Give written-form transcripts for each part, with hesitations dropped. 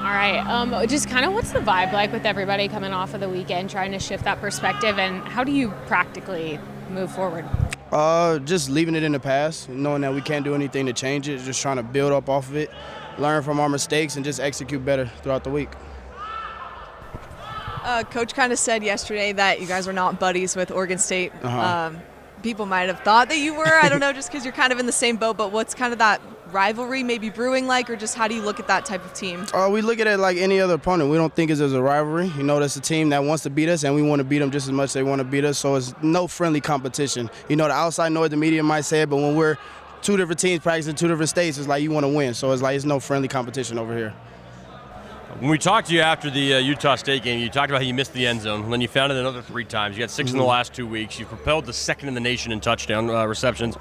All right. Just kind of what's the vibe like with everybody coming off of the weekend, trying to shift that perspective, and how do you practically move forward? Just leaving it in the past, knowing that we can't do anything to change it, just trying to build up off of it, learn from our mistakes, and just execute better throughout the week. Coach kind of said yesterday that you guys were not buddies with Oregon State. People might have thought that you were. I don't know, just because you're kind of in the same boat, but what's kind of that rivalry maybe brewing like, or just how do you look at that type of team? We look at it like any other opponent. We don't think it's as a rivalry. You know, that's a team that wants to beat us, and we want to beat them just as much as they want to beat us, so it's no friendly competition. You know, the outside noise, the media might say it, but when we're two different teams practicing two different states, it's like you want to win, so it's like it's no friendly competition over here. When we talked to you after the Utah State game, you talked about how you missed the end zone, and then you found it another 3 times. You got 6 in the last 2 weeks. You propelled the second in the nation in touchdown receptions.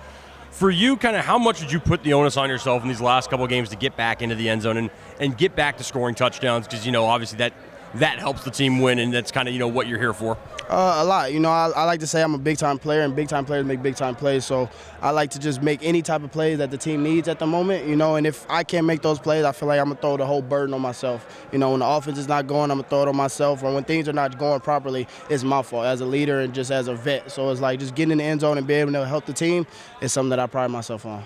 For you, kind of how much did you put the onus on yourself in these last couple of games to get back into the end zone and get back to scoring touchdowns? Because, you know, obviously that helps the team win, and that's kind of, you know, what you're here for. A lot. You know, I like to say I'm a big-time player, and big-time players make big-time plays. So I like to just make any type of plays that the team needs at the moment, you know, and if I can't make those plays, I feel like I'm going to throw the whole burden on myself. You know, when the offense is not going, I'm going to throw it on myself, or when things are not going properly, it's my fault as a leader and just as a vet. So it's like just getting in the end zone and being able to help the team is something that I pride myself on.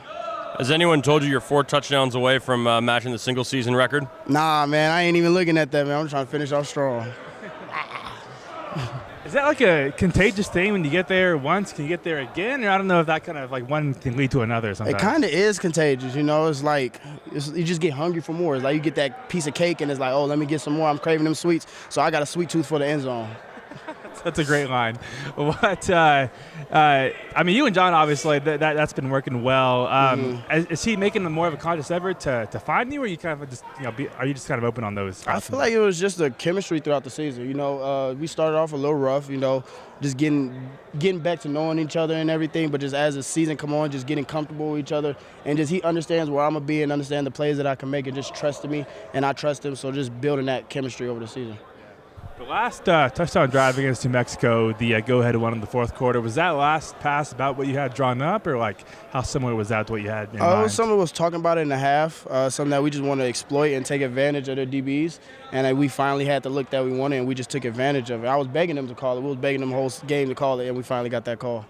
Has anyone told you you're 4 touchdowns away from matching the single-season record? Nah, man, I ain't even looking at that, man. I'm trying to finish off strong. Is that like a contagious thing when you get there once, can you get there again? Or I don't know if that kind of like one can lead to another sometimes. It kind of is contagious, you know. It's like you just get hungry for more. It's like you get that piece of cake and it's like, oh, let me get some more. I'm craving them sweets. So I got a sweet tooth for the end zone. That's a great line. What? I mean, you and John obviously that's been working well. Is he making more of a conscious effort to find you, or you kind of just are you just kind of open on those? I feel like it was just the chemistry throughout the season. You know, we started off a little rough. You know, just getting back to knowing each other and everything. But just as the season come on, just getting comfortable with each other, and just he understands where I'm gonna be and understand the plays that I can make, and just trusting me, and I trust him. So just building that chemistry over the season. The last touchdown drive against New Mexico, the go-ahead one in the fourth quarter, was that last pass about what you had drawn up, or like how similar was that to what you had in mind? Someone was talking about it in the half, something that we just want to exploit and take advantage of their DBs, and we finally had the look that we wanted, and we just took advantage of it. I was begging them to call it. We was begging them the whole game to call it, and we finally got that call.